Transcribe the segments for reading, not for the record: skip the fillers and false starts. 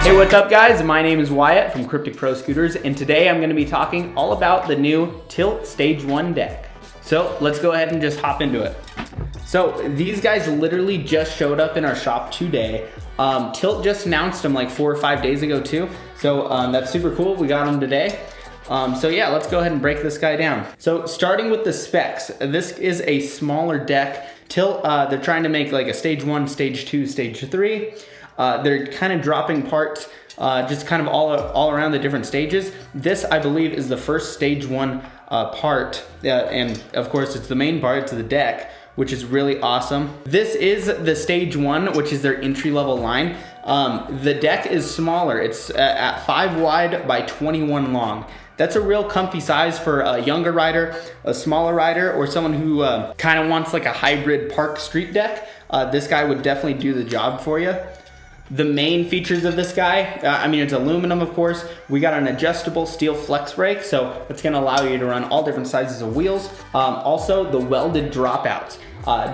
Hey, what's up guys? My name is Wyatt from Kryptic Pro Scooters, and today I'm going to be talking all about the new Tilt Stage 1 deck. So let's go ahead and just hop into it. So these guys literally just showed up in our shop today. Tilt just announced them like 4 or 5 days ago too. So that's super cool. We got them today. So yeah, let's go ahead and break this guy down. So starting with the specs, this is a smaller deck. Tilt, they're trying to make like a stage 1, stage 2, stage 3. They're kind of dropping parts just kind of all around the different stages. This, I believe, is the first stage 1 part, and of course it's the main part, it's the deck, which is really awesome. This is the stage 1, which is their entry-level line. The deck is smaller. It's at 5 wide by 21 long. That's a real comfy size for a younger rider, a smaller rider, or someone who kind of wants like a hybrid park street deck. This guy would definitely do the job for you. The main features of this guy, I mean, it's aluminum, of course. We got an adjustable steel flex brake, so it's gonna allow you to run all different sizes of wheels. Also, the welded dropouts.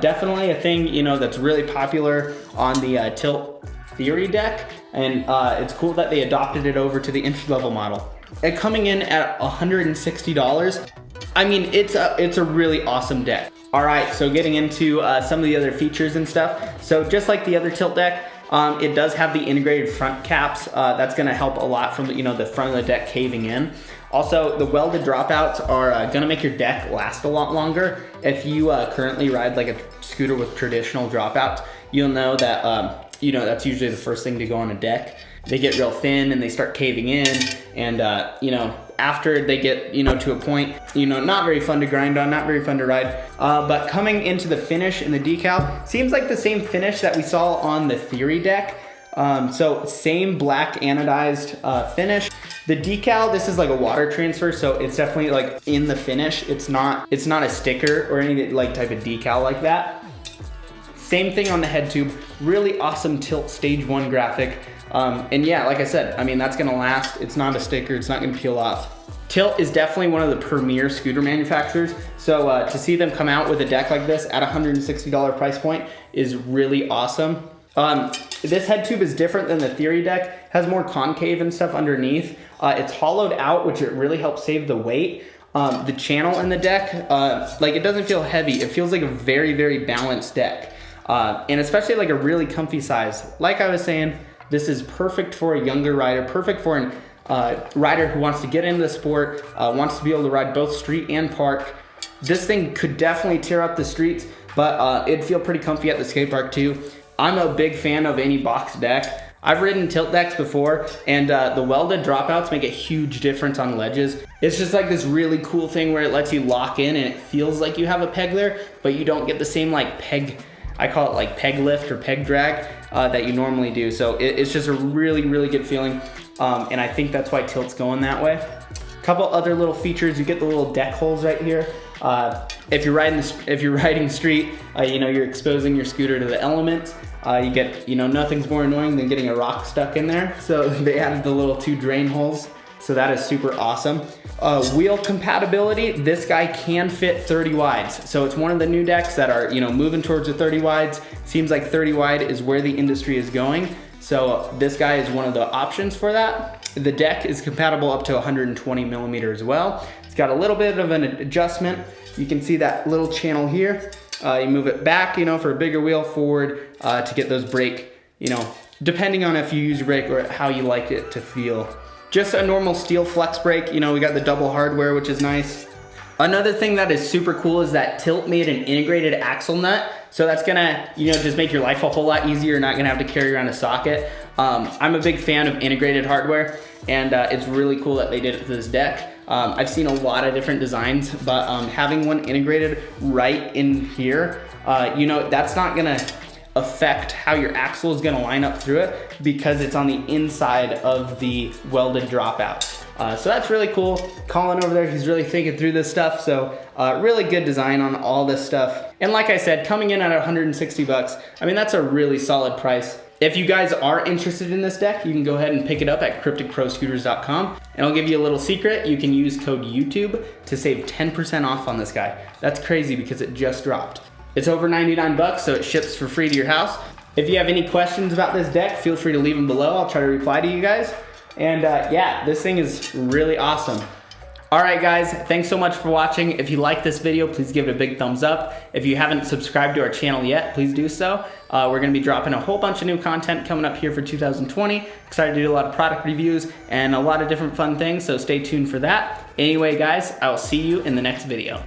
Definitely a thing, you know, that's really popular on the Tilt Theory deck, and it's cool that they adopted it over to the entry-level model. And coming in at $160, I mean, it's a really awesome deck. All right, so getting into some of the other features and stuff. So just like the other Tilt deck, it does have the integrated front caps. That's gonna help a lot from the front of the deck caving in. Also, the welded dropouts are gonna make your deck last a lot longer. If you currently ride like a scooter with traditional dropouts, you'll know that that's usually the first thing to go on a deck. They get real thin and they start caving in, and after they get to a point, not very fun to grind on, not very fun to ride. But coming into the finish in the decal, seems like the same finish that we saw on the Theory deck. So same black anodized finish. The decal, this is like a water transfer, so it's definitely like in the finish. It's not a sticker or any like type of decal like that. Same thing on the head tube. Really awesome Tilt Stage 1 graphic. And yeah, like I said, I mean, that's gonna last. It's not a sticker, it's not gonna peel off. Tilt is definitely one of the premier scooter manufacturers. So to see them come out with a deck like this at $160 price point is really awesome. This head tube is different than the Theory deck, has more concave and stuff underneath. It's hollowed out, which it really helps save the weight. The channel in the deck, it doesn't feel heavy. It feels like a very, very balanced deck. And especially like a really comfy size. Like I was saying, this is perfect for a younger rider, perfect for an rider who wants to get into the sport, wants to be able to ride both street and park. This thing could definitely tear up the streets, but it'd feel pretty comfy at the skate park too. I'm a big fan of any box deck. I've ridden Tilt decks before, and the welded dropouts make a huge difference on ledges. It's just like this really cool thing where it lets you lock in and it feels like you have a peg there, but you don't get the same like peg, I call it like peg lift or peg drag that you normally do. So it's just a really, really good feeling. And I think that's why Tilt's going that way. A couple other little features, you get the little deck holes right here. If you're riding street, you're exposing your scooter to the elements. You get, nothing's more annoying than getting a rock stuck in there. So they added the little 2 drain holes. So that is super awesome. Wheel compatibility, this guy can fit 30 wides. So it's one of the new decks that are, moving towards the 30 wides. Seems like 30 wide is where the industry is going. So this guy is one of the options for that. The deck is compatible up to 120 millimeter as well. It's got a little bit of an adjustment. You can see that little channel here. You move it back, for a bigger wheel, forward to get those brake, depending on if you use your brake or how you like it to feel. Just a normal steel flex brake, we got the double hardware, which is nice. Another thing that is super cool is that Tilt made an integrated axle nut. So that's gonna, just make your life a whole lot easier. You're not gonna have to carry around a socket. I'm a big fan of integrated hardware, and it's really cool that they did it for this deck. I've seen a lot of different designs, but having one integrated right in here, that's not gonna affect how your axle is gonna line up through it because it's on the inside of the welded dropout. So that's really cool. Colin over there, he's really thinking through this stuff. So really good design on all this stuff. And like I said, coming in at 160 bucks, I mean, that's a really solid price. If you guys are interested in this deck, you can go ahead and pick it up at crypticproscooters.com. And I'll give you a little secret. You can use code YouTube to save 10% off on this guy. That's crazy because it just dropped. It's over 99 bucks, so it ships for free to your house. If you have any questions about this deck, feel free to leave them below. I'll try to reply to you guys. And yeah, this thing is really awesome. All right, guys, thanks so much for watching. If you like this video, please give it a big thumbs up. If you haven't subscribed to our channel yet, please do so. We're gonna be dropping a whole bunch of new content coming up here for 2020. Excited to do a lot of product reviews and a lot of different fun things, so stay tuned for that. Anyway, guys, I will see you in the next video.